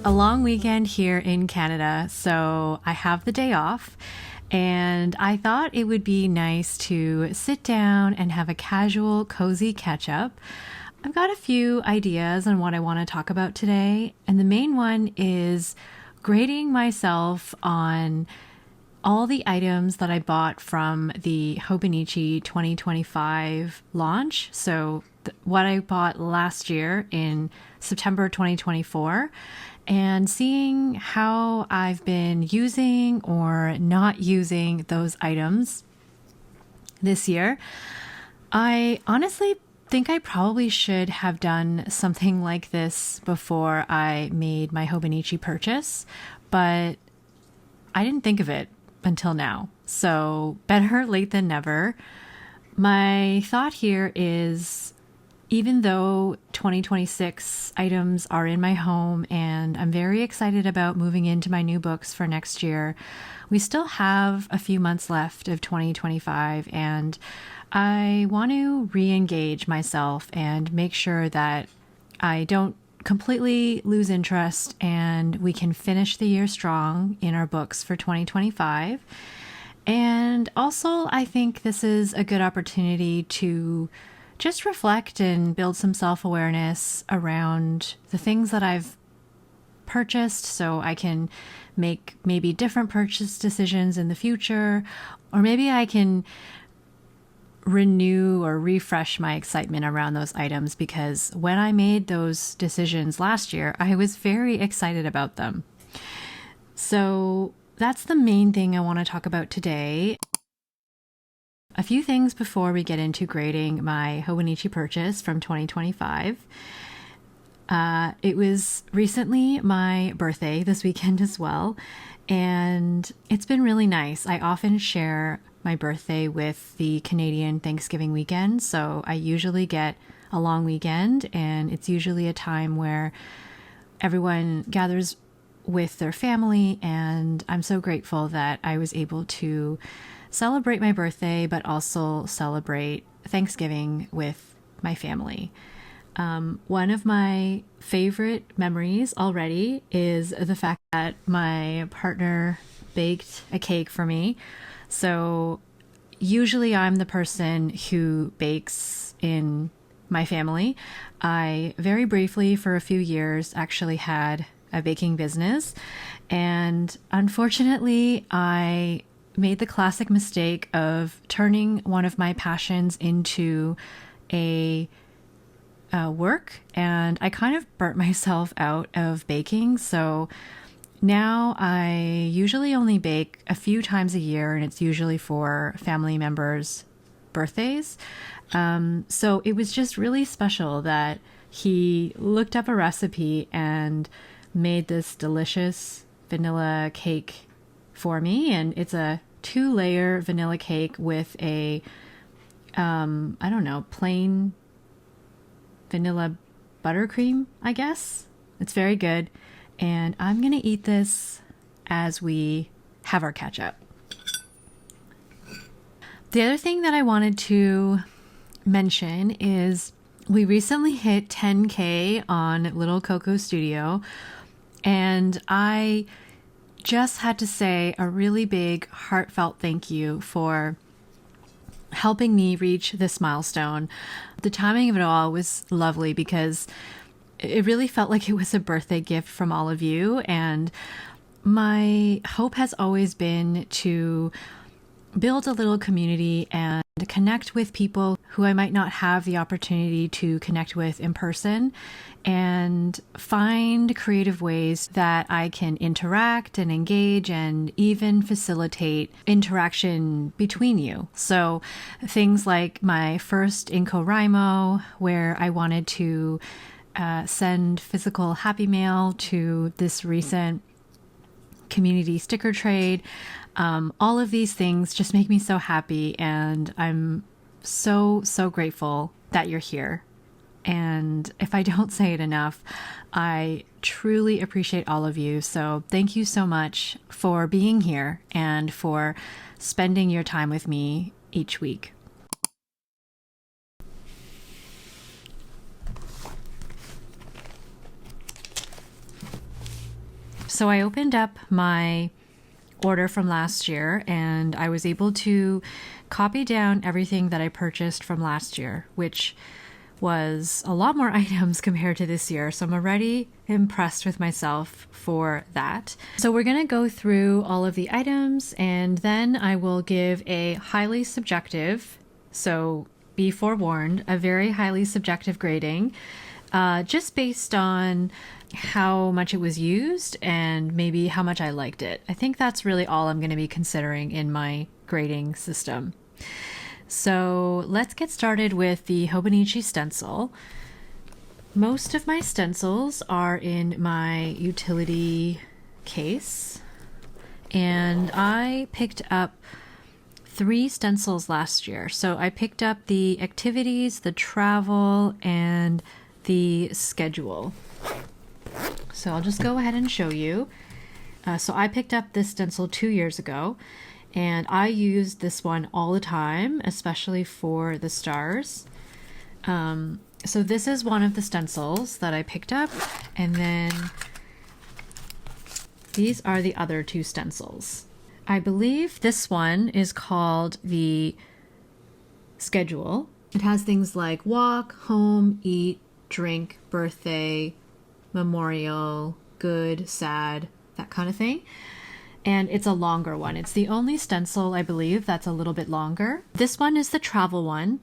a long weekend here in Canada, so I have the day off. And I thought it would be nice to sit down and have a casual, cozy catch up. I've got a few ideas on what I want to talk about today, and the main one is grading myself on all the items that I bought from the Hobonichi 2025 launch. So what I bought last year in September 2024, and seeing how I've been using or not using those items this year. I honestly think I probably should have done something like this before I made my Hobonichi purchase, but I didn't think of it until now. So better late than never. My thought here is, even though 2026 items are in my home and I'm very excited about moving into my new books for next year, we still have a few months left of 2025, and I want to re-engage myself and make sure that I don't completely lose interest and we can finish the year strong in our books for 2025. And also, I think this is a good opportunity to just reflect and build some self-awareness around the things that I've purchased, so I can make maybe different purchase decisions in the future, or maybe I can renew or refresh my excitement around those items, because when I made those decisions last year, I was very excited about them. So that's the main thing I want to talk about today. A few things before we get into grading my Hobonichi purchase from 2025. It was recently my birthday this weekend as well, and it's been really nice. I often share my birthday with the Canadian Thanksgiving weekend, so I usually get a long weekend, and it's usually a time where everyone gathers with their family, and I'm so grateful that I was able to celebrate my birthday, but also celebrate Thanksgiving with my family. One of my favorite memories already is the fact that my partner baked a cake for me. So usually I'm the person who bakes in my family. I very briefly, for a few years, actually had a baking business. And unfortunately, I made the classic mistake of turning one of my passions into a work, and I kind of burnt myself out of baking. So now I usually only bake a few times a year, and it's usually for family members' birthdays. So it was just really special that he looked up a recipe and made this delicious vanilla cake for me. And it's a 2-layer vanilla cake with a, plain vanilla buttercream, I guess. It's very good. And I'm going to eat this as we have our catch up. The other thing that I wanted to mention is we recently hit 10K on Little Coco Studio, and I just had to say a really big heartfelt thank you for helping me reach this milestone. The timing of it all was lovely because it really felt like it was a birthday gift from all of you. And my hope has always been to build a little community and connect with people who I might not have the opportunity to connect with in person, and find creative ways that I can interact and engage and even facilitate interaction between you. So things like my first NaCoWriMo, where I wanted to send physical Happy Mail to this recent community sticker trade. All of these things just make me so happy, and I'm so grateful that you're here. And if I don't say it enough, I truly appreciate all of you. So thank you so much for being here and for spending your time with me each week. So I opened up my order from last year and I was able to copy down everything that I purchased from last year, which was a lot more items compared to this year. So I'm already impressed with myself for that. So we're going to go through all of the items and then I will give a highly subjective, so be forewarned, a very highly subjective grading, just based on how much it was used and maybe how much I liked it. I think that's really all I'm going to be considering in my grading system. So let's get started with the Hobonichi stencil. Most of my stencils are in my utility case, and I picked up 3 stencils last year. So I picked up the activities, the travel, and the schedule. So I'll just go ahead and show you. So I picked up this stencil 2 years ago, and I used this one all the time, especially for the stars. So this is one of the stencils that I picked up, and then these are the other 2 stencils. I believe this one is called the schedule. It has things like walk, home, eat, drink, birthday, memorial, good, sad, that kind of thing. And it's a longer one. It's the only stencil, I believe, that's a little bit longer. This one is the travel one,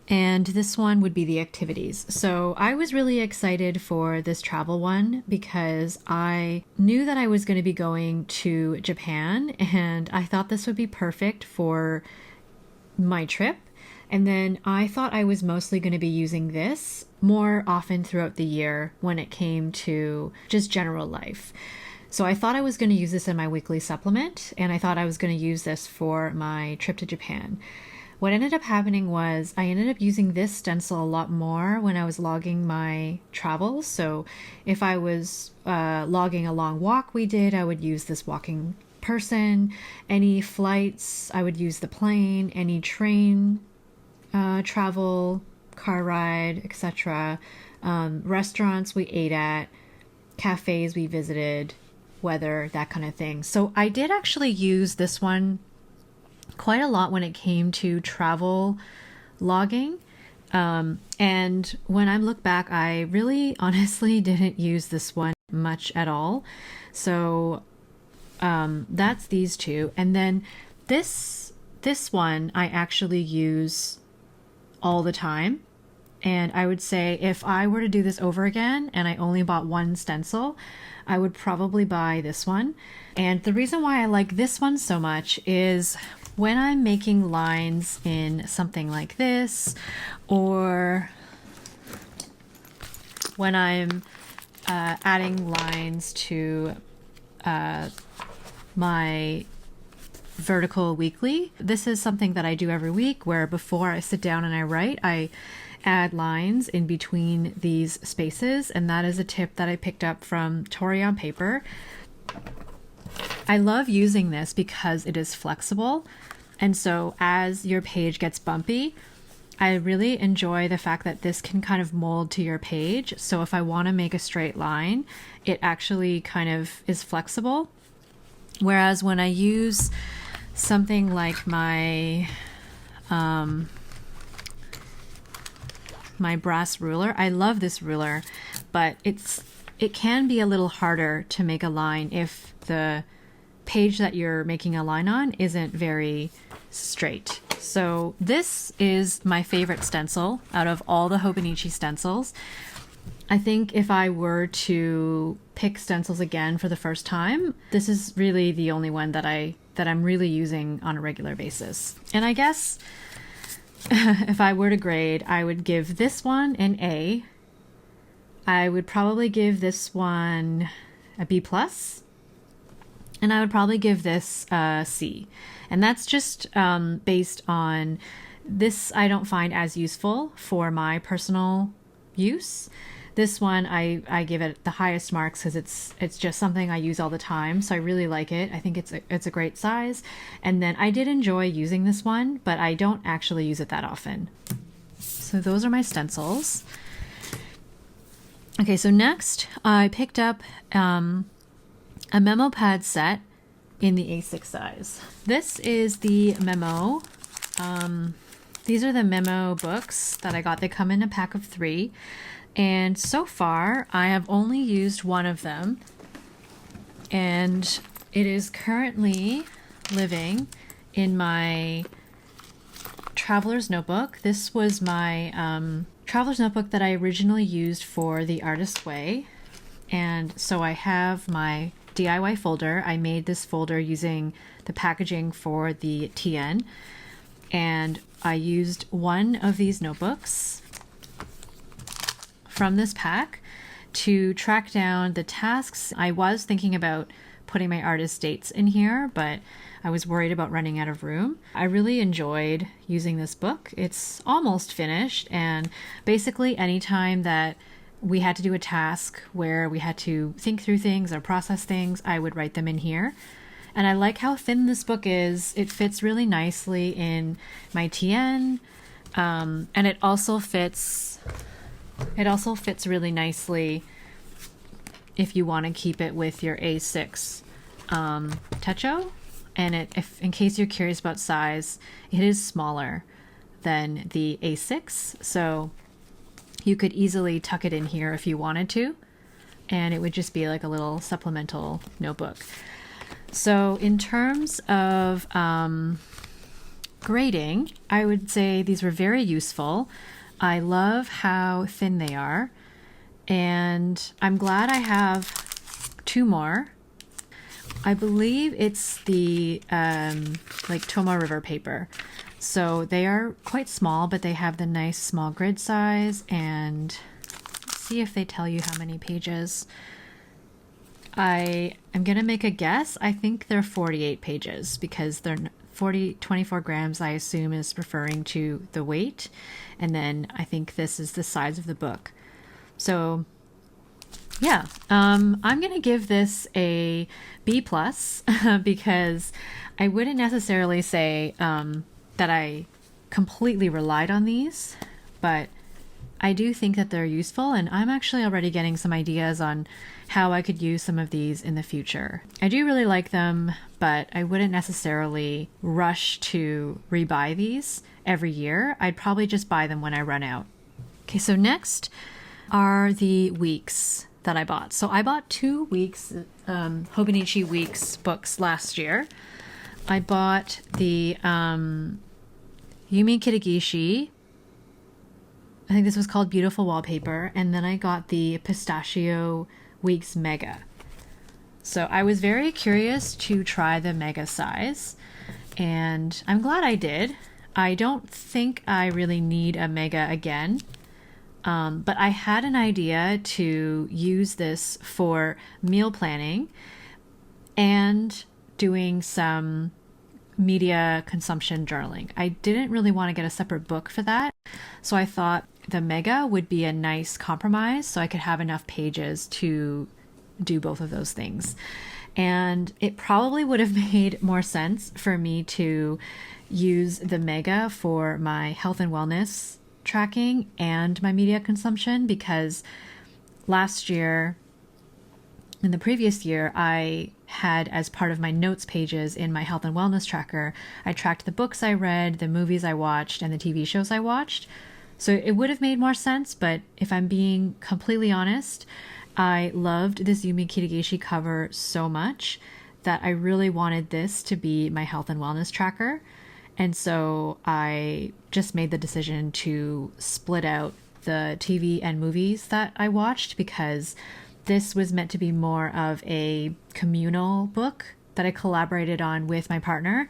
and this one would be the activities. So I was really excited for this travel one because I knew that I was going to be going to Japan, and I thought this would be perfect for my trip. And then I thought I was mostly going to be using this more often throughout the year when it came to just general life. So I thought I was going to use this in my weekly supplement, and I thought I was going to use this for my trip to Japan. What ended up happening was I ended up using this stencil a lot more when I was logging my travels. So if I was logging a long walk we did, I would use this walking person. Any flights, I would use the plane. Any train travel, car ride, etc. Restaurants we ate at, cafes we visited, weather, that kind of thing. So I did actually use this one quite a lot when it came to travel logging. And when I look back, I really honestly didn't use this one much at all. So that's these 2. And then this one I actually use all the time. And I would say if I were to do this over again and I only bought 1 stencil, I would probably buy this one. And the reason why I like this one so much is when I'm making lines in something like this, or when I'm adding lines to my vertical weekly. This is something that I do every week where before I sit down and I write, I add lines in between these spaces, and that is a tip that I picked up from Tori on Paper. I love using this because it is flexible, and so as your page gets bumpy, I really enjoy the fact that this can kind of mold to your page. So if I want to make a straight line, it actually kind of is flexible. Whereas when I use something like my my brass ruler, I love this ruler, but it can be a little harder to make a line if the page that you're making a line on isn't very straight. So this is my favorite stencil out of all the Hobonichi stencils. I think if I were to pick stencils again for the first time, this is really the only one that I'm really using on a regular basis. And I guess if I were to grade, I would give this one an A. I would probably give this one a B+, and I would probably give this a C. And that's just based on this I don't find as useful for my personal use. This one, I give it the highest marks because it's just something I use all the time. So I really like it. I think it's a great size. And then I did enjoy using this one, but I don't actually use it that often. So those are my stencils. Okay, so next I picked up a memo pad set in the A6 size. This is the memo. These are the memo books that I got. They come in a pack of 3. And so far, I have only used one of them. And it is currently living in my traveler's notebook. This was my traveler's notebook that I originally used for the Artist Way. And so I have my DIY folder. I made this folder using the packaging for the TN. And I used one of these notebooks from this pack to track down the tasks. I was thinking about putting my artist dates in here, but I was worried about running out of room. I really enjoyed using this book. It's almost finished, and basically anytime that we had to do a task where we had to think through things or process things, I would write them in here. And I like how thin this book is. It fits really nicely in my TN, and it also fits really nicely if you want to keep it with your A6 Techo. And if in case you're curious about size, it is smaller than the A6, so you could easily tuck it in here if you wanted to, and it would just be like a little supplemental notebook. So in terms of grading, I would say these were very useful. I love how thin they are, and I'm glad I have 2 more. I believe it's the like Toma River paper. So they are quite small, but they have the nice small grid size, and let's see if they tell you how many pages. I am going to make a guess. I think they're 48 pages because they're 24 grams, I assume, is referring to the weight. And then I think this is the size of the book. So yeah, I'm going to give this a B+ because I wouldn't necessarily say that I completely relied on these, but I do think that they're useful, and I'm actually already getting some ideas on how I could use some of these in the future. I do really like them, but I wouldn't necessarily rush to rebuy these every year. I'd probably just buy them when I run out. Okay, so next are the weeks that I bought. So I bought 2 weeks, Hobonichi Weeks books last year. I bought the Yumi Kitagishi, I think this was called Beautiful Wallpaper, and then I got the Pistachio Weeks Mega. So I was very curious to try the mega size, and I'm glad I did. I don't think I really need a mega again, but I had an idea to use this for meal planning and doing some media consumption journaling. I didn't really want to get a separate book for that, so I thought the mega would be a nice compromise so I could have enough pages to do both of those things. And it probably would have made more sense for me to use the mega for my health and wellness tracking and my media consumption, because last year, in the previous year, I had, as part of my notes pages in my health and wellness tracker, I tracked the books I read, the movies I watched, and the TV shows I watched. So it would have made more sense, but if I'm being completely honest, I loved this Yumi Kitagishi cover so much that I really wanted this to be my health and wellness tracker. And so I just made the decision to split out the TV and movies that I watched, because this was meant to be more of a communal book that I collaborated on with my partner.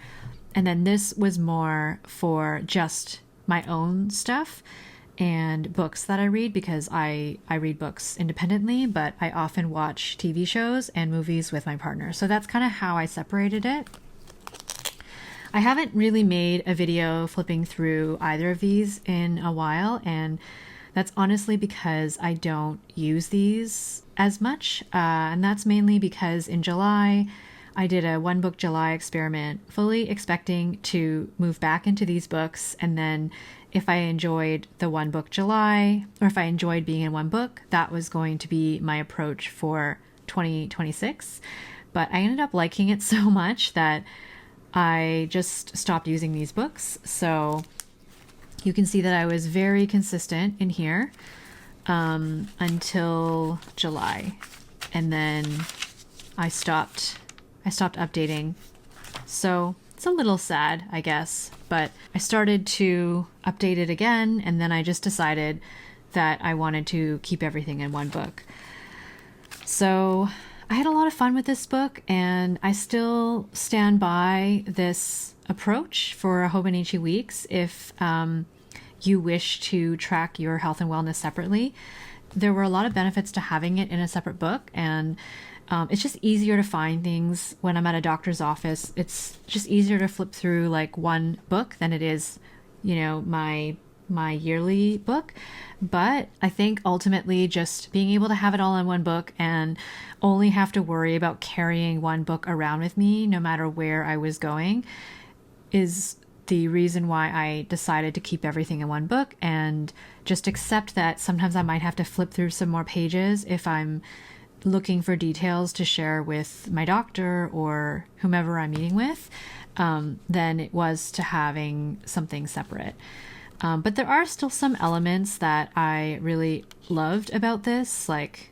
And then this was more for just my own stuff and books that I read, because I read books independently, but I often watch TV shows and movies with my partner. So that's kind of how I separated it. I haven't really made a video flipping through either of these in a while, and that's honestly because I don't use these as much. And that's mainly because in July, I did a 1 book July experiment, fully expecting to move back into these books. And then if I enjoyed the 1 book July, or if I enjoyed being in one book, that was going to be my approach for 2026. but I ended up liking it so much that I just stopped using these books. So you can see that I was very consistent in here until July, and then I stopped updating. So it's a little sad, I guess, but I started to update it again, and then I just decided that I wanted to keep everything in one book. So I had a lot of fun with this book, and I still stand by this approach for Hobonichi Weeks if you wish to track your health and wellness separately. There were a lot of benefits to having it in a separate book, and it's just easier to find things when I'm at a doctor's office. It's just easier to flip through like one book than it is, my yearly book. But I think ultimately just being able to have it all in one book and only have to worry about carrying one book around with me no matter where I was going is the reason why I decided to keep everything in one book, and just accept that sometimes I might have to flip through some more pages if I'm looking for details to share with my doctor or whomever I'm meeting with, than it was to having something separate. But there are still some elements that I really loved about this, like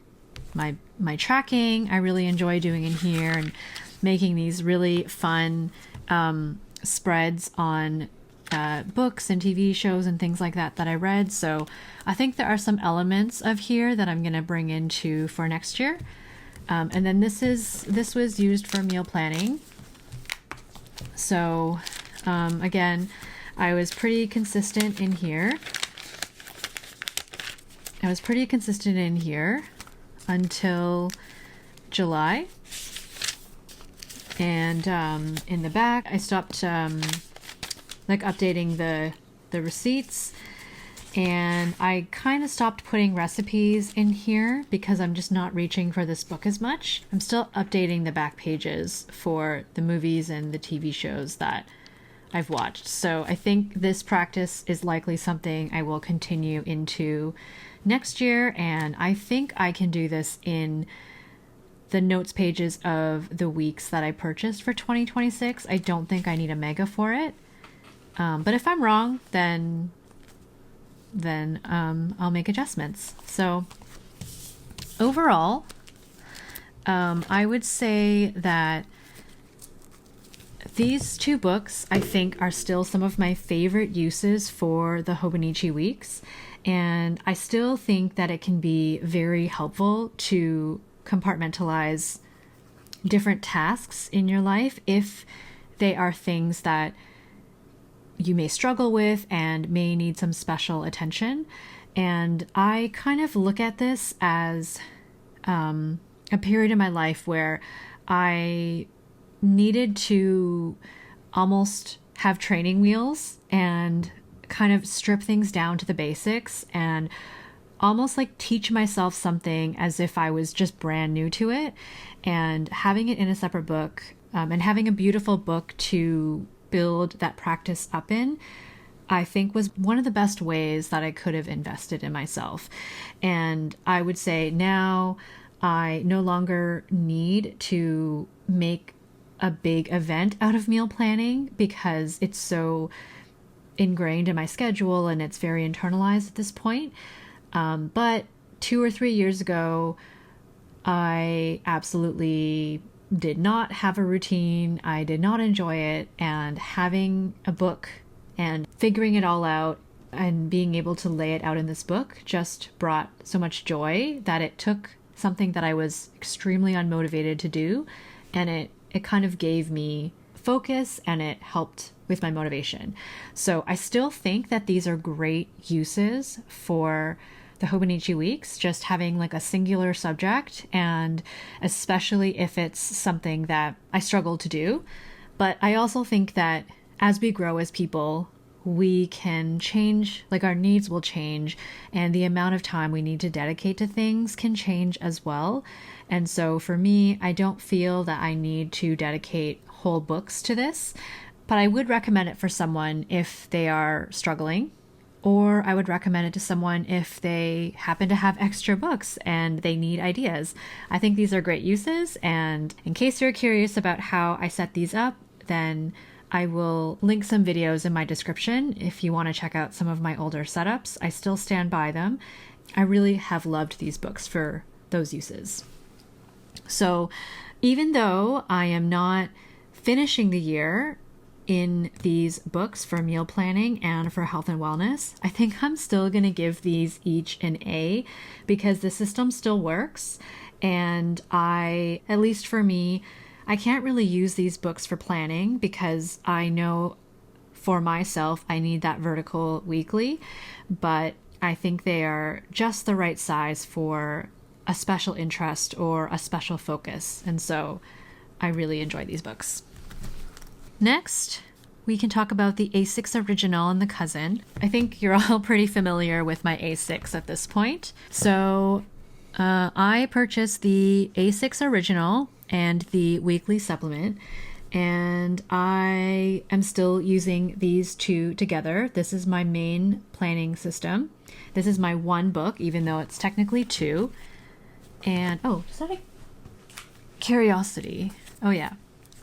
my tracking. I really enjoy doing in here and making these really fun spreads on books and TV shows and things like that I read. So I think there are some elements of here that I'm going to bring into for next year. And then this was used for meal planning. So again, I was pretty consistent in here. Until July. And in the back, I stopped updating the receipts, and I kind of stopped putting recipes in here because I'm just not reaching for this book as much. I'm still updating the back pages for the movies and the TV shows that I've watched. So I think this practice is likely something I will continue into next year, and I think I can do this in the notes pages of the weeks that I purchased for 2026. I don't think I need a mega for it. But if I'm wrong, then I'll make adjustments. So overall, I would say that these two books, I think, are still some of my favorite uses for the Hobonichi Weeks. And I still think that it can be very helpful to compartmentalize different tasks in your life if they are things that you may struggle with and may need some special attention. And I kind of look at this as a period in my life where I needed to almost have training wheels and kind of strip things down to the basics and almost like teach myself something as if I was just brand new to it. And having it in a separate book, and having a beautiful book to build that practice up in, I think was one of the best ways that I could have invested in myself. And I would say now I no longer need to make a big event out of meal planning because it's so ingrained in my schedule and it's very internalized at this point. But 2 or 3 years ago, I absolutely did not have a routine. I did not enjoy it. And having a book and figuring it all out and being able to lay it out in this book just brought so much joy that it took something that I was extremely unmotivated to do, and it kind of gave me focus and it helped with my motivation. So I still think that these are great uses for the Hobonichi Weeks, just having like a singular subject, and especially if it's something that I struggle to do. But I also think that as we grow as people, we can change, like our needs will change, and the amount of time we need to dedicate to things can change as well. And so for me, I don't feel that I need to dedicate whole books to this, but I would recommend it for someone if they are struggling Or I would recommend it to someone if they happen to have extra books and they need ideas. I think these are great uses. And in case you're curious about how I set these up, then I will link some videos in my description if you want to check out some of my older setups. I still stand by them. I really have loved these books for those uses. So even though I am not finishing the year in these books for meal planning and for health and wellness, I think I'm still going to give these each an A because the system still works. And at least for me, I can't really use these books for planning because I know for myself I need that vertical weekly, but I think they are just the right size for a special interest or a special focus. And so I really enjoy these books. Next, we can talk about the A6 Original and the Cousin. I think you're all pretty familiar with my A6 at this point. So I purchased the A6 Original and the weekly supplement, and I am still using these two together. This is my main planning system. This is my one book, even though it's technically two. And, oh, is that a curiosity? Oh, yeah.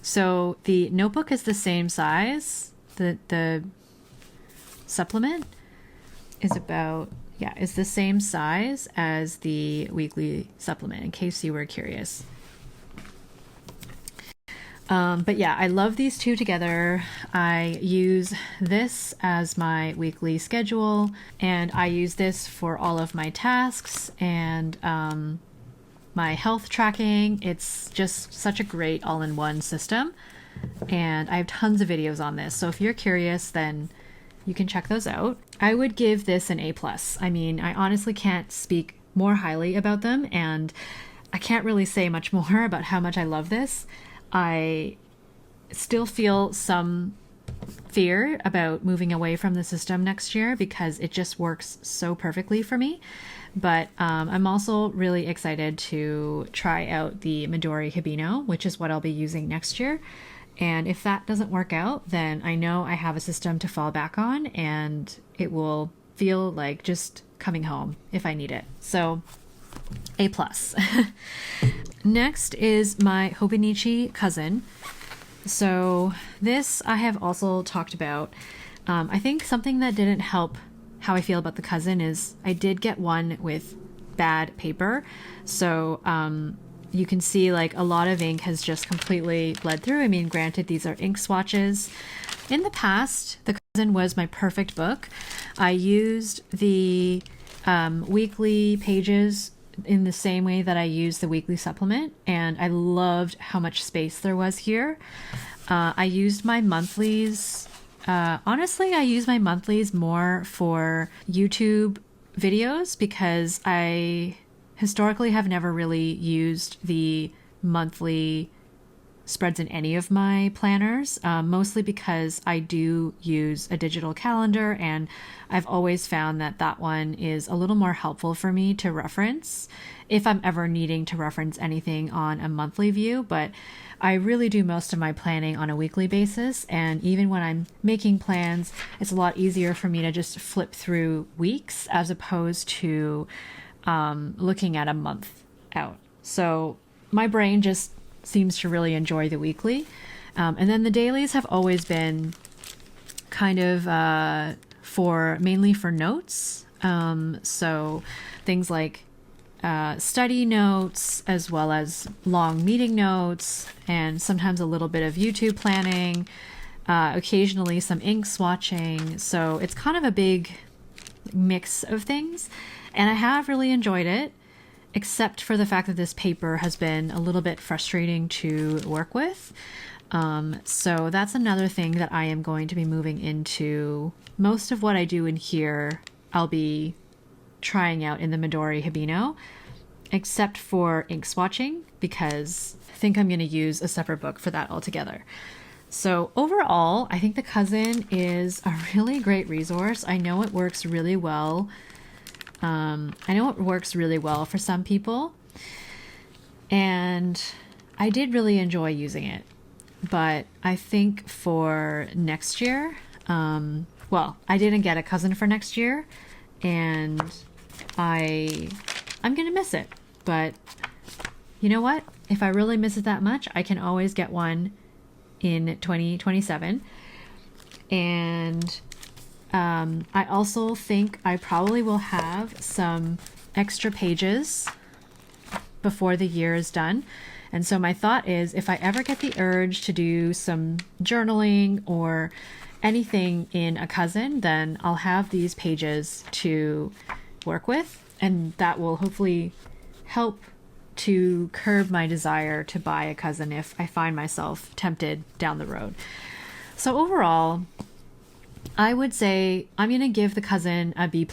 So the notebook is the same size. The supplement is is the same size as the weekly supplement, in case you were curious. But yeah, I love these two together. I use this as my weekly schedule, and I use this for all of my tasks and my health tracking. It's just such a great all-in-one system, and I have tons of videos on this. So if you're curious, then you can check those out. I would give this an A+. I mean, I honestly can't speak more highly about them, and I can't really say much more about how much I love this. I still feel some fear about moving away from the system next year because it just works so perfectly for me. But I'm also really excited to try out the Midori Hibino, which is what I'll be using next year. And if that doesn't work out, then I know I have a system to fall back on, and it will feel like just coming home if I need it. So A+. Next is my Hobonichi Cousin. So this I have also talked about. I think something that didn't help how I feel about the Cousin is I did get one with bad paper. So you can see like a lot of ink has just completely bled through. I mean, granted, these are ink swatches. In the past, the Cousin was my perfect book. I used the weekly pages in the same way that I used the weekly supplement, and I loved how much space there was here. I used my monthlies. Honestly, I use my monthlies more for YouTube videos because I historically have never really used the monthly spreads in any of my planners, mostly because I do use a digital calendar, and I've always found that that one is a little more helpful for me to reference if I'm ever needing to reference anything on a monthly view. But I really do most of my planning on a weekly basis, and even when I'm making plans, it's a lot easier for me to just flip through weeks as opposed to looking at a month out. So my brain just seems to really enjoy the weekly. And then the dailies have always been kind of mainly for notes. So things like study notes, as well as long meeting notes, and sometimes a little bit of YouTube planning, occasionally some ink swatching. So it's kind of a big mix of things, and I have really enjoyed it, except for the fact that this paper has been a little bit frustrating to work with. So that's another thing that I am going to be moving into. Most of what I do in here, I'll be trying out in the Midori Hibino, except for ink swatching, because I think I'm going to use a separate book for that altogether. So overall, I think the Cousin is a really great resource. I know it works really well. I know it works really well for some people, and I did really enjoy using it. But I think for next year, well, I didn't get a cousin for next year, and I'm gonna miss it. But you know what? If I really miss it that much, I can always get one in 2027. And I also think I probably will have some extra pages before the year is done. And so my thought is, if I ever get the urge to do some journaling or anything in a cousin, then I'll have these pages to work with, and that will hopefully help to curb my desire to buy a cousin if I find myself tempted down the road. So overall, I would say I'm going to give the cousin a B+.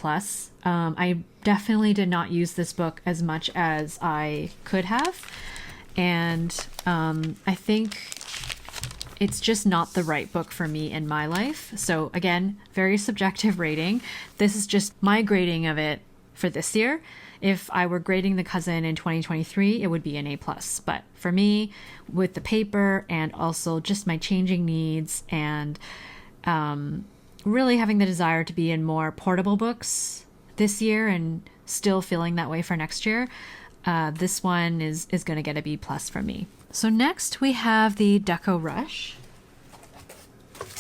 I definitely did not use this book as much as I could have. And I think it's just not the right book for me in my life. So again, very subjective rating. This is just my grading of it for this year. If I were grading the cousin in 2023, it would be an A+. But for me, with the paper and also just my changing needs and really having the desire to be in more portable books this year and still feeling that way for next year, this one is going to get a B+ from me. So next we have the Deco Rush.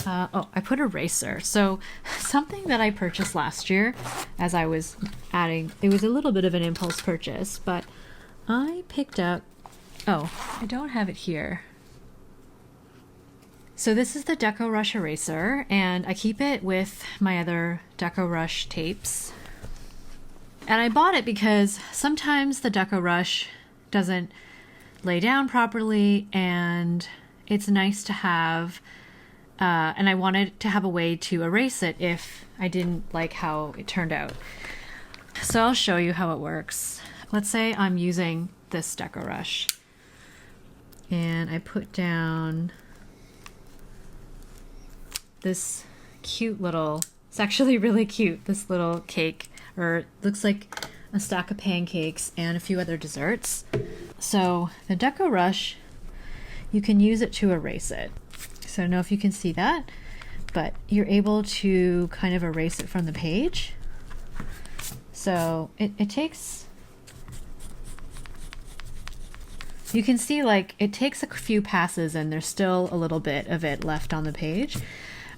I put eraser. So something that I purchased last year as I was adding, it was a little bit of an impulse purchase, but I picked up, I don't have it here. So this is the Deco Rush eraser, and I keep it with my other Deco Rush tapes. And I bought it because sometimes the Deco Rush doesn't lay down properly, and it's nice to have, and I wanted to have a way to erase it if I didn't like how it turned out. So I'll show you how it works. Let's say I'm using this Deco Rush, and I put down this cute little, it's actually really cute, this little cake, or it looks like a stack of pancakes and a few other desserts. So the Deco Rush, you can use it to erase it. So I don't know if you can see that, but you're able to kind of erase it from the page. So it takes, you can see like it takes a few passes and there's still a little bit of it left on the page.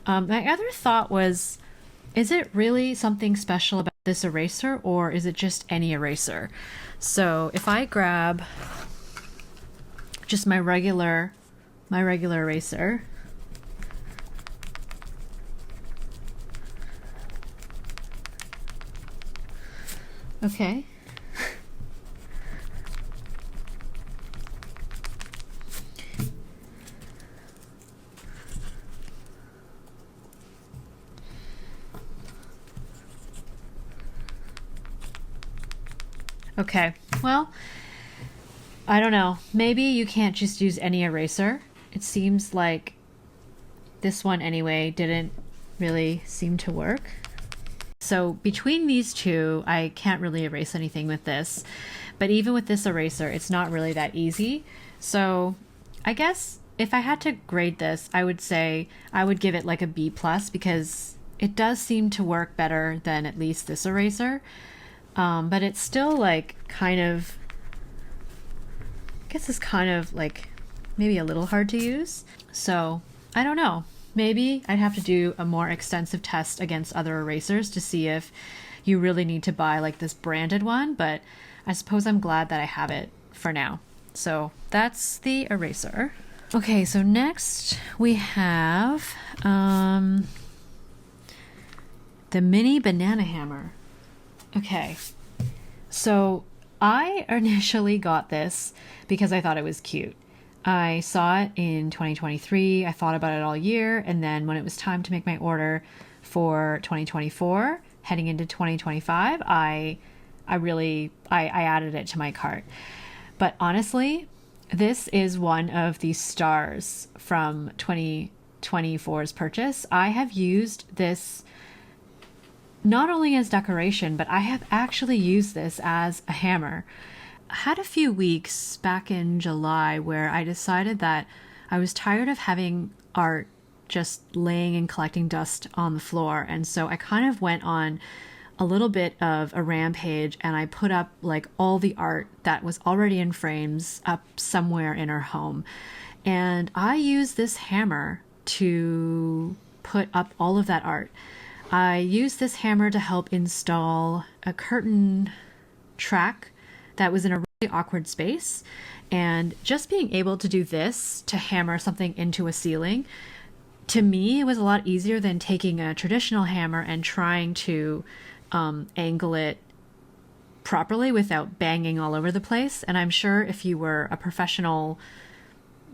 My other thought was, is it really something special about this eraser, or is it just any eraser? So if I grab just my regular eraser, okay. Okay, well, I don't know. Maybe you can't just use any eraser. It seems like this one anyway didn't really seem to work. So between these two, I can't really erase anything with this. But even with this eraser, it's not really that easy. So I guess if I had to grade this, I would say I would give it like a B+, because it does seem to work better than at least this eraser. But it's still like kind of, I guess it's kind of like maybe a little hard to use. So I don't know. Maybe I'd have to do a more extensive test against other erasers to see if you really need to buy like this branded one. But I suppose I'm glad that I have it for now. So that's the eraser. Okay, so next we have the mini banana hammer. Okay, so I initially got this because I thought it was cute. I saw it in 2023, I thought about it all year, and then when it was time to make my order for 2024, heading into 2025, I added it to my cart. But honestly, this is one of the stars from 2024's purchase. I have used this not only as decoration, but I have actually used this as a hammer. I had a few weeks back in July where I decided that I was tired of having art just laying and collecting dust on the floor. And so I kind of went on a little bit of a rampage, and I put up like all the art that was already in frames up somewhere in our home. And I used this hammer to put up all of that art. I used this hammer to help install a curtain track that was in a really awkward space. And just being able to do this to hammer something into a ceiling, to me, it was a lot easier than taking a traditional hammer and trying to angle it properly without banging all over the place. And I'm sure if you were a professional,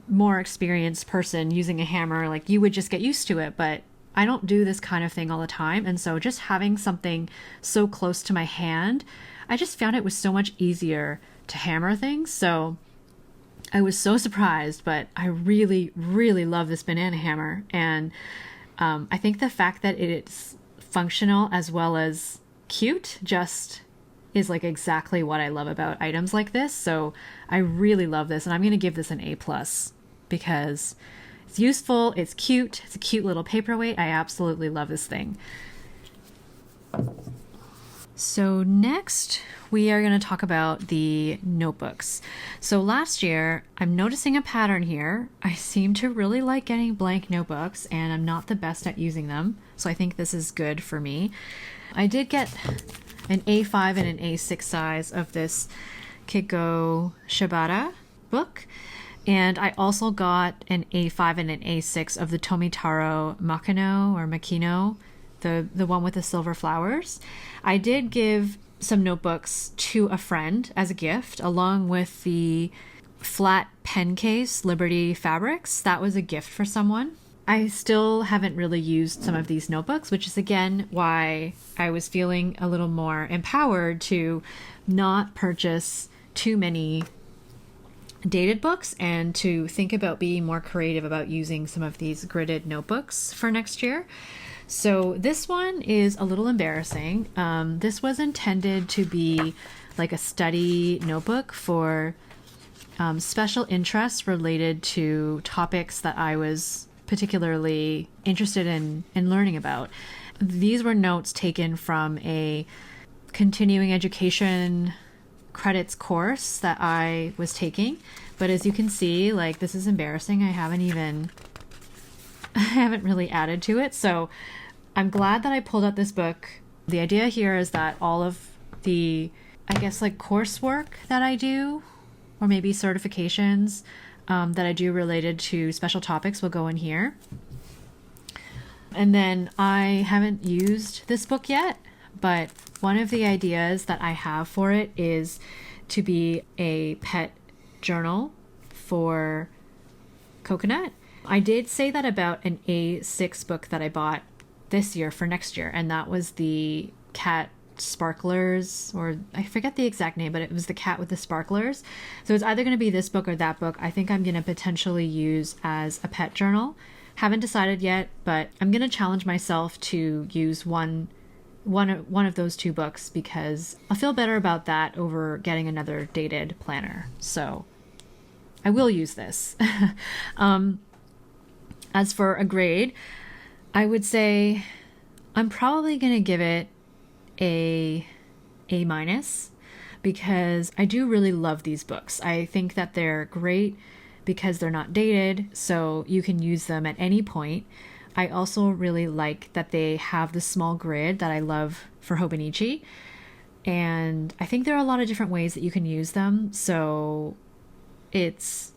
more experienced person using a hammer, like you would just get used to it. But I don't do this kind of thing all the time. And so just having something so close to my hand, I just found it was so much easier to hammer things. So I was so surprised, but I really, really love this banana hammer. And I think the fact that it's functional as well as cute just is like exactly what I love about items like this. So I really love this, and I'm going to give this an A+ because it's useful, it's cute, it's a cute little paperweight. I absolutely love this thing. So next we are going to talk about the notebooks. So last year, I'm noticing a pattern here. I seem to really like getting blank notebooks, and I'm not the best at using them. So I think this is good for me. I did get an A5 and an A6 size of this Kiko Shibata book. And I also got an A5 and an A6 of the Tomitaro Makino, the one with the silver flowers. I did give some notebooks to a friend as a gift, along with the flat pen case, Liberty Fabrics. That was a gift for someone. I still haven't really used some of these notebooks, which is again why I was feeling a little more empowered to not purchase too many dated books and to think about being more creative about using some of these gridded notebooks for next year. So this one is a little embarrassing. This was intended to be like a study notebook for special interests related to topics that I was particularly interested in learning about. These were notes taken from a continuing education credits course that I was taking. But as you can see, like, this is embarrassing. I haven't really added to it. So I'm glad that I pulled out this book. The idea here is that all of the, I guess, like coursework that I do, or maybe certifications that I do related to special topics will go in here. And then I haven't used this book yet, but one of the ideas that I have for it is to be a pet journal for Coconut. I did say that about an A6 book that I bought this year for next year, and that was the cat sparklers, or I forget the exact name, but it was the cat with the sparklers. So it's either going to be this book or that book. I think I'm going to potentially use as a pet journal. Haven't decided yet, but I'm going to challenge myself to use one of those two books because I'll feel better about that over getting another dated planner. So I will use this. As for a grade, I would say I'm probably going to give it A- because I do really love these books. I think that they're great because they're not dated, so you can use them at any point. I also really like that they have the small grid that I love for Hobonichi. And I think there are a lot of different ways that you can use them. So it's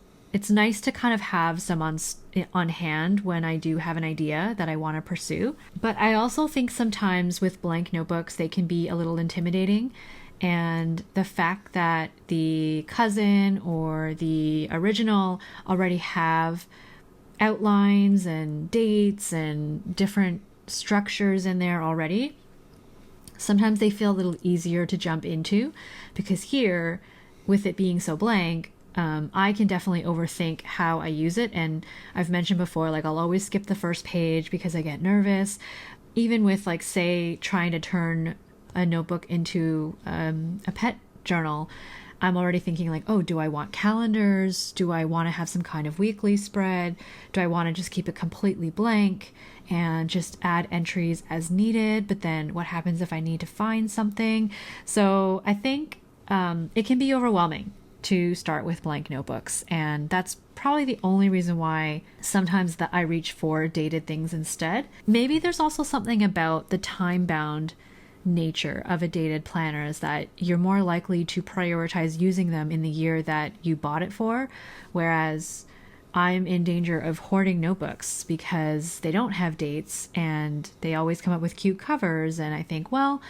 nice to kind of have some on hand when I do have an idea that I want to pursue. But I also think sometimes with blank notebooks, they can be a little intimidating. And the fact that the cousin or the original already have outlines and dates and different structures in there already, sometimes they feel a little easier to jump into, because here, with it being so blank, I can definitely overthink how I use it. And I've mentioned before, like, I'll always skip the first page because I get nervous. Even with, like, say, trying to turn a notebook into a pet journal, I'm already thinking like, oh, do I want calendars? Do I want to have some kind of weekly spread? Do I want to just keep it completely blank and just add entries as needed? But then what happens if I need to find something? So I think it can be overwhelming to start with blank notebooks. And that's probably the only reason why sometimes that I reach for dated things instead. Maybe there's also something about the time-bound nature of a dated planner is that you're more likely to prioritize using them in the year that you bought it for, whereas I'm in danger of hoarding notebooks because they don't have dates and they always come up with cute covers. And I think, well,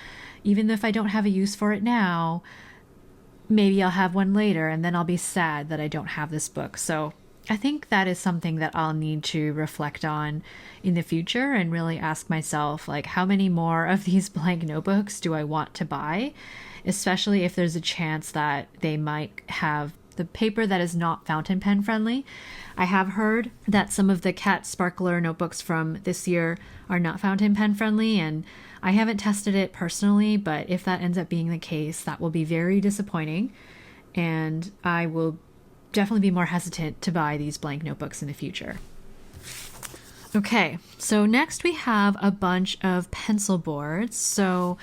even if I don't have a use for it now, maybe I'll have one later and then I'll be sad that I don't have this book. So I think that is something that I'll need to reflect on in the future and really ask myself, like, how many more of these blank notebooks do I want to buy, especially if there's a chance that they might have the paper that is not fountain pen friendly. I have heard that some of the Cat Sparkler notebooks from this year are not fountain pen friendly, and I haven't tested it personally, but if that ends up being the case, that will be very disappointing, and I will definitely be more hesitant to buy these blank notebooks in the future. Okay, so next we have a bunch of pencil boards. So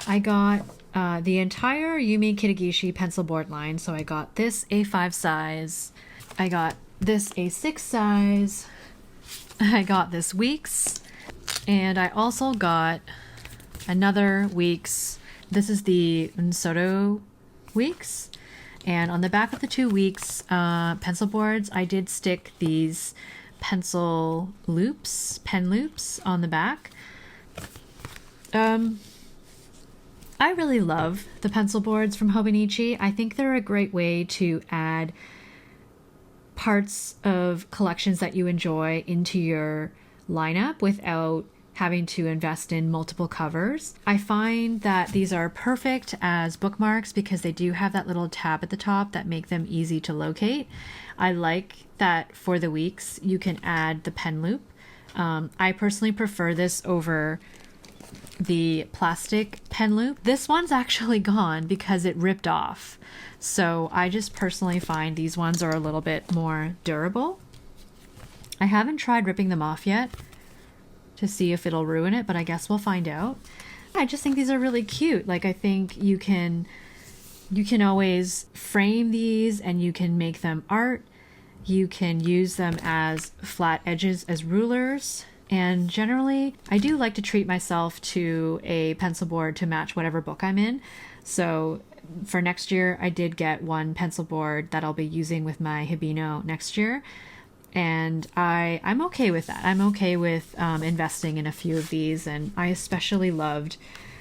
I got the entire Yumi Kitagishi pencil board line. So I got this A5 size, I got this A6 size, I got this Weeks, and I also got another Weeks. This is the Unsoto Weeks. And on the back of the 2 Weeks pencil boards, I did stick these pencil loops, pen loops on the back. I really love the pencil boards from Hobonichi. I think they're a great way to add parts of collections that you enjoy into your lineup without having to invest in multiple covers. I find that these are perfect as bookmarks because they do have that little tab at the top that make them easy to locate. I like that for the Weeks you can add the pen loop. I personally prefer this over the plastic pen loop. This one's actually gone because it ripped off. So I just personally find these ones are a little bit more durable. I haven't tried ripping them off yet to see if it'll ruin it, but I guess we'll find out. I just think these are really cute. Like, I think you can always frame these and you can make them art. You can use them as flat edges as rulers. And generally, I do like to treat myself to a pencil board to match whatever book I'm in. So for next year, I did get one pencil board that I'll be using with my Hibino next year. And I'm okay with that. I'm okay with investing in a few of these. And I especially loved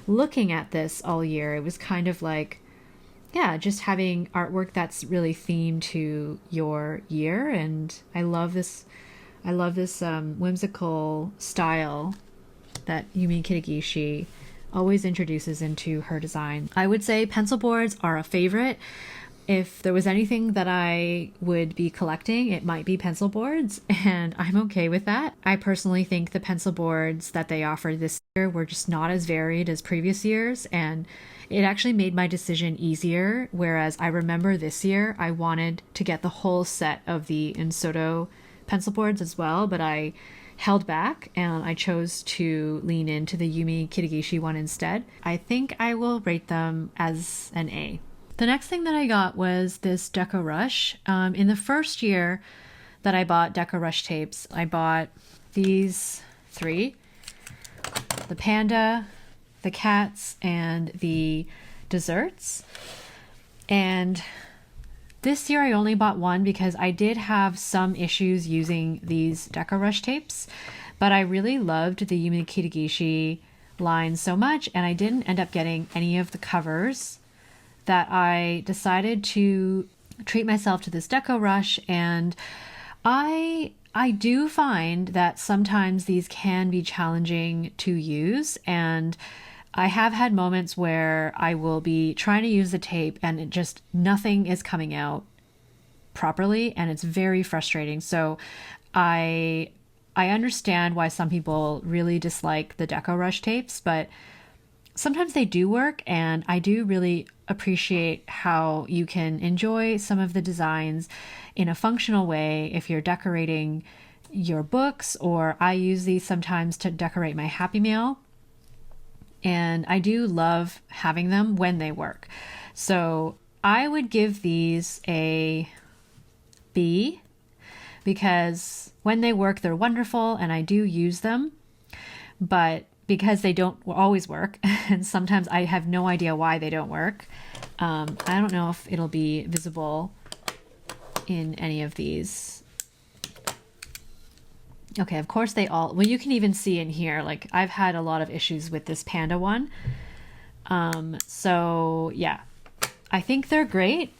looking at this all year. It was kind of like, yeah, just having artwork that's really themed to your year. And I love this whimsical style that Yumi Kitagishi always introduces into her design. I would say pencil boards are a favorite. If there was anything that I would be collecting, it might be pencil boards, and I'm okay with that. I personally think the pencil boards that they offered this year were just not as varied as previous years, and it actually made my decision easier, whereas I remember this year I wanted to get the whole set of the Insoto pencil boards as well, but I held back and I chose to lean into the Yumi Kitagishi one instead. I think I will rate them as an A. The next thing that I got was this Deco Rush. In the first year that I bought Deco Rush tapes, I bought these 3, the panda, the cats, and the desserts. And this year I only bought one because I did have some issues using these Deco Rush tapes, but I really loved the Yumi Kitagishi line so much, and I didn't end up getting any of the covers, that I decided to treat myself to this Deco Rush. And I do find that sometimes these can be challenging to use, and I have had moments where I will be trying to use the tape and it just nothing is coming out properly, and it's very frustrating. So I understand why some people really dislike the Deco Rush tapes, but sometimes they do work, and I do really appreciate how you can enjoy some of the designs in a functional way if you're decorating your books, or I use these sometimes to decorate my Happy Mail. And I do love having them when they work. So I would give these a B, because when they work, they're wonderful and I do use them. But because they don't always work, and sometimes I have no idea why they don't work, I don't know if it'll be visible in any of these. Okay, of course they all, well, you can even see in here, like I've had a lot of issues with this panda one. So yeah, I think they're great,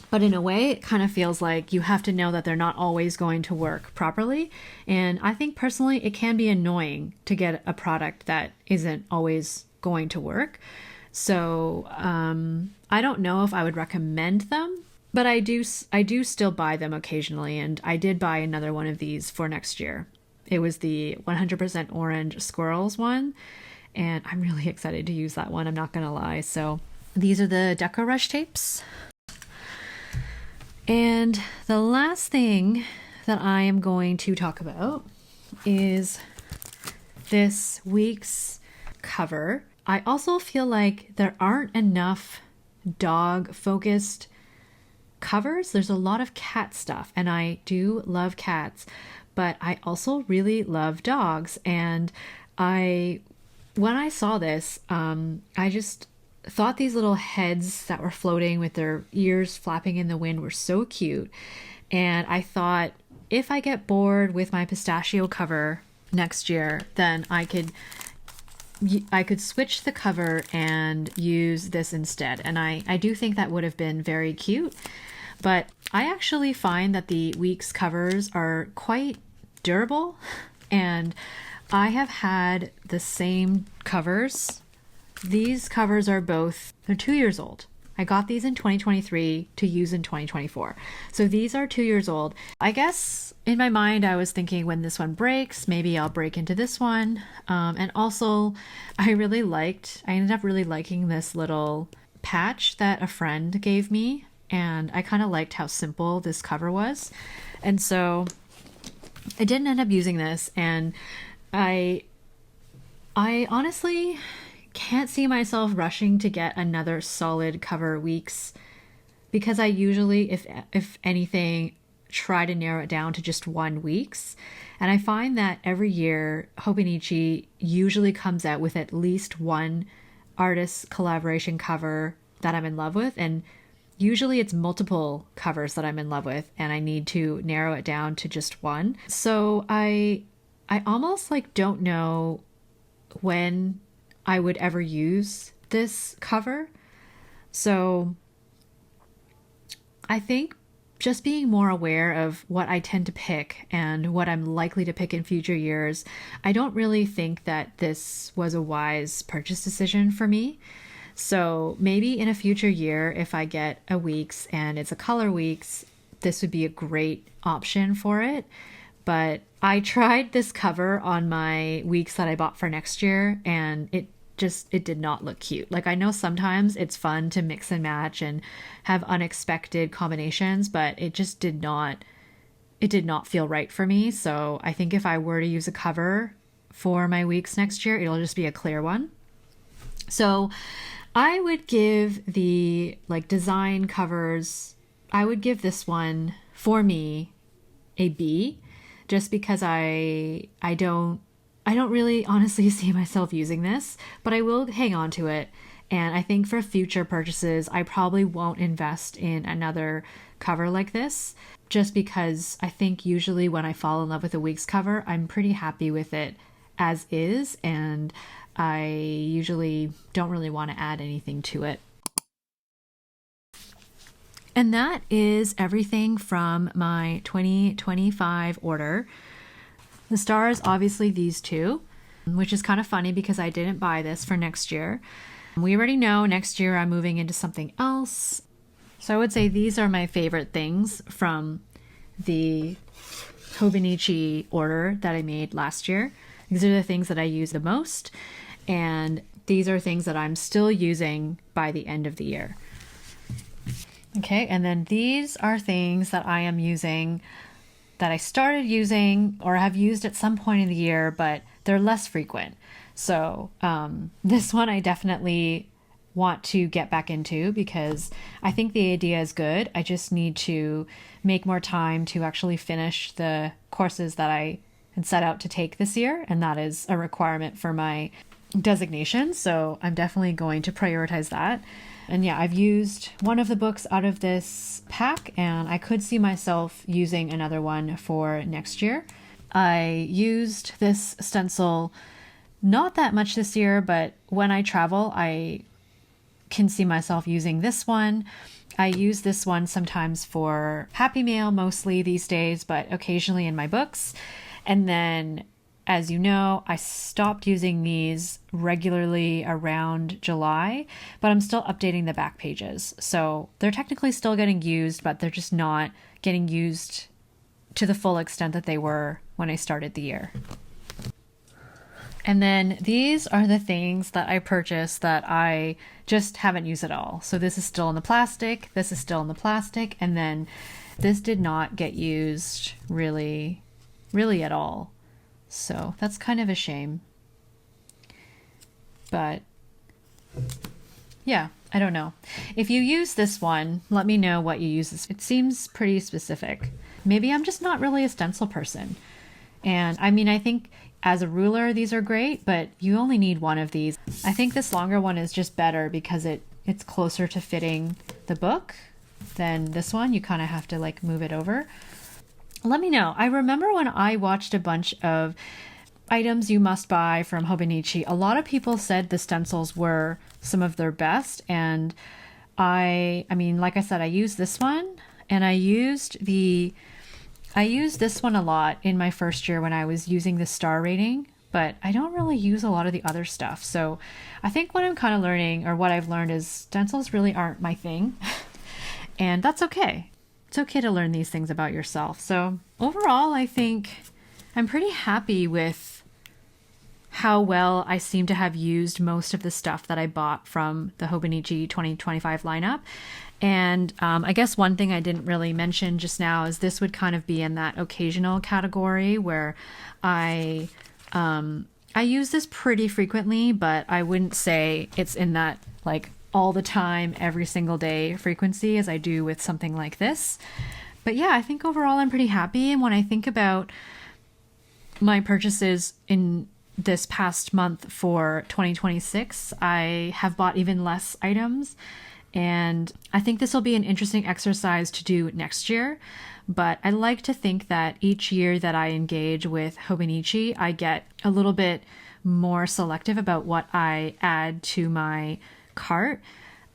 but in a way it kind of feels like you have to know that they're not always going to work properly. And I think personally it can be annoying to get a product that isn't always going to work. So I don't know if I would recommend them, but I do still buy them occasionally, and I did buy another one of these for next year. It was the 100% orange squirrels one, and I'm really excited to use that one, I'm not gonna lie. So these are the Deco Rush tapes. And the last thing that I am going to talk about is this week's cover. I also feel like there aren't enough dog-focused covers. There's a lot of cat stuff, and I do love cats, but I also really love dogs. And when I saw this, I just thought these little heads that were floating with their ears flapping in the wind were so cute. And I thought, if I get bored with my pistachio cover next year, then I could switch the cover and use this instead. And I do think that would have been very cute. But I actually find that the week's covers are quite durable, and I have had the same covers. These covers are they're 2 years old. I got these in 2023 to use in 2024. So these are 2 years old. I guess in my mind, I was thinking when this one breaks, maybe I'll break into this one. And also I ended up really liking this little patch that a friend gave me. And I kind of liked how simple this cover was. And so I didn't end up using this. And I honestly can't see myself rushing to get another solid cover weeks, because I usually, if anything, try to narrow it down to just 1 week's. And I find that every year Hobonichi usually comes out with at least one artist collaboration cover that I'm in love with, and usually it's multiple covers that I'm in love with, and I need to narrow it down to just one. So I almost don't know when I would ever use this cover. So I think just being more aware of what I tend to pick and what I'm likely to pick in future years, I don't really think that this was a wise purchase decision for me. So maybe in a future year, if I get a week's and it's a color week's, this would be a great option for it. But I tried this cover on my weeks that I bought for next year, and it did not look cute. Like, I know sometimes it's fun to mix and match and have unexpected combinations, but it did not feel right for me. So I think if I were to use a cover for my weeks next year, it'll just be a clear one. So I would give the design covers, I would give this one for me a B, just because I don't really honestly see myself using this, but I will hang on to it. And I think for future purchases, I probably won't invest in another cover like this, just because I think usually when I fall in love with a week's cover, I'm pretty happy with it as is, and I usually don't really want to add anything to it. And that is everything from my 2025 order. The stars, obviously these two, which is kind of funny because I didn't buy this for next year. We already know next year I'm moving into something else. So I would say these are my favorite things from the Hobonichi order that I made last year. These are the things that I use the most. And these are things that I'm still using by the end of the year. Okay, and then these are things that I am using that I started using or have used at some point in the year, but they're less frequent. So this one I definitely want to get back into because I think the idea is good. I just need to make more time to actually finish the courses that I had set out to take this year, and that is a requirement for my designation. So I'm definitely going to prioritize that. And yeah, I've used one of the books out of this pack, and I could see myself using another one for next year. I used this stencil not that much this year, but when I travel, I can see myself using this one. I use this one sometimes for Happy Mail mostly these days, but occasionally in my books. And then, as you know, I stopped using these regularly around July, but I'm still updating the back pages. So they're technically still getting used, but they're just not getting used to the full extent that they were when I started the year. And then these are the things that I purchased that I just haven't used at all. So this is still in the plastic, this is still in the plastic, and then this did not get used really at all. So that's kind of a shame. But yeah, I don't know. If you use this one, let me know what you use. It seems pretty specific. Maybe I'm just not really a stencil person. And I mean, I think as a ruler, these are great, but you only need one of these. I think this longer one is just better because it's closer to fitting the book than this one. You kind of have to like move it over. Let me know. I remember when I watched a bunch of items you must buy from Hobonichi, a lot of people said the stencils were some of their best. And I mean, like I said, I used this one, and I used this one a lot in my first year when I was using the star rating, but I don't really use a lot of the other stuff. So I think what I'm kind of learning, or what I've learned, is stencils really aren't my thing. And that's okay. It's okay to learn these things about yourself. So overall, I think I'm pretty happy with how well I seem to have used most of the stuff that I bought from the Hobonichi 2025 lineup. And I guess one thing I didn't really mention just now is this would kind of be in that occasional category where I use this pretty frequently, but I wouldn't say it's in that like all the time, every single day frequency as I do with something like this. But yeah, I think overall I'm pretty happy. And when I think about my purchases in this past month for 2026, I have bought even less items. And I think this will be an interesting exercise to do next year. But I like to think that each year that I engage with Hobonichi, I get a little bit more selective about what I add to my cart.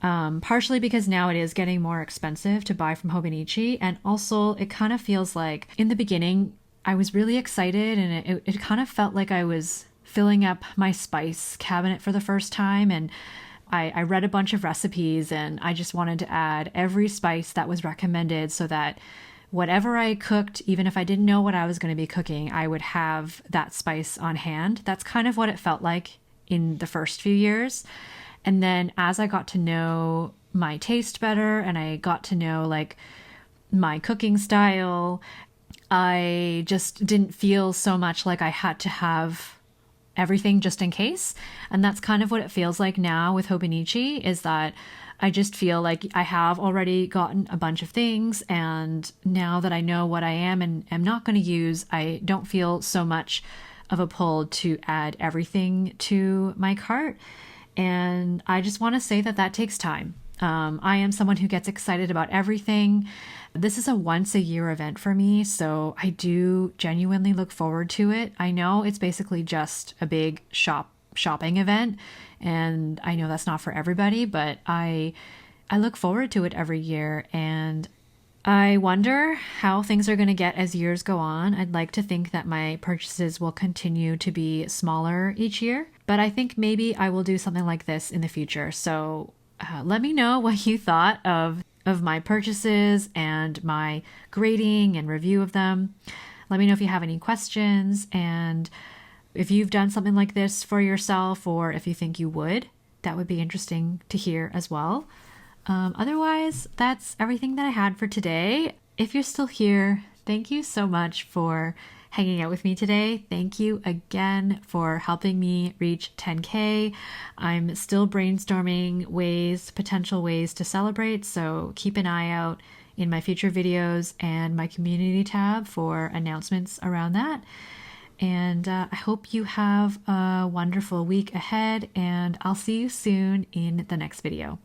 Partially because now it is getting more expensive to buy from Hobonichi. And also it kind of feels like in the beginning, I was really excited, and it kind of felt like I was filling up my spice cabinet for the first time. And I read a bunch of recipes, and I just wanted to add every spice that was recommended so that whatever I cooked, even if I didn't know what I was going to be cooking, I would have that spice on hand. That's kind of what it felt like in the first few years. And then as I got to know my taste better, and I got to know like my cooking style, I just didn't feel so much like I had to have everything just in case. And that's kind of what it feels like now with Hobonichi, is that I just feel like I have already gotten a bunch of things, and now that I know what I am and am not going to use, I don't feel so much of a pull to add everything to my cart. And I just want to say that that takes time. I am someone who gets excited about everything. This is a once a year event for me, so I do genuinely look forward to it. I know it's basically just a big shopping event, and I know that's not for everybody, but I look forward to it every year, and I wonder how things are going to get as years go on. I'd like to think that my purchases will continue to be smaller each year, but I think maybe I will do something like this in the future. So let me know what you thought of my purchases and my grading and review of them. Let me know if you have any questions, and If you've done something like this for yourself, or if you think you would, that would be interesting to hear as well. Otherwise, that's everything that I had for today. If you're still here, thank you so much for hanging out with me today. Thank you again for helping me reach 10K. I'm still brainstorming potential ways to celebrate, so keep an eye out in my future videos and my community tab for announcements around that. And I hope you have a wonderful week ahead, and I'll see you soon in the next video.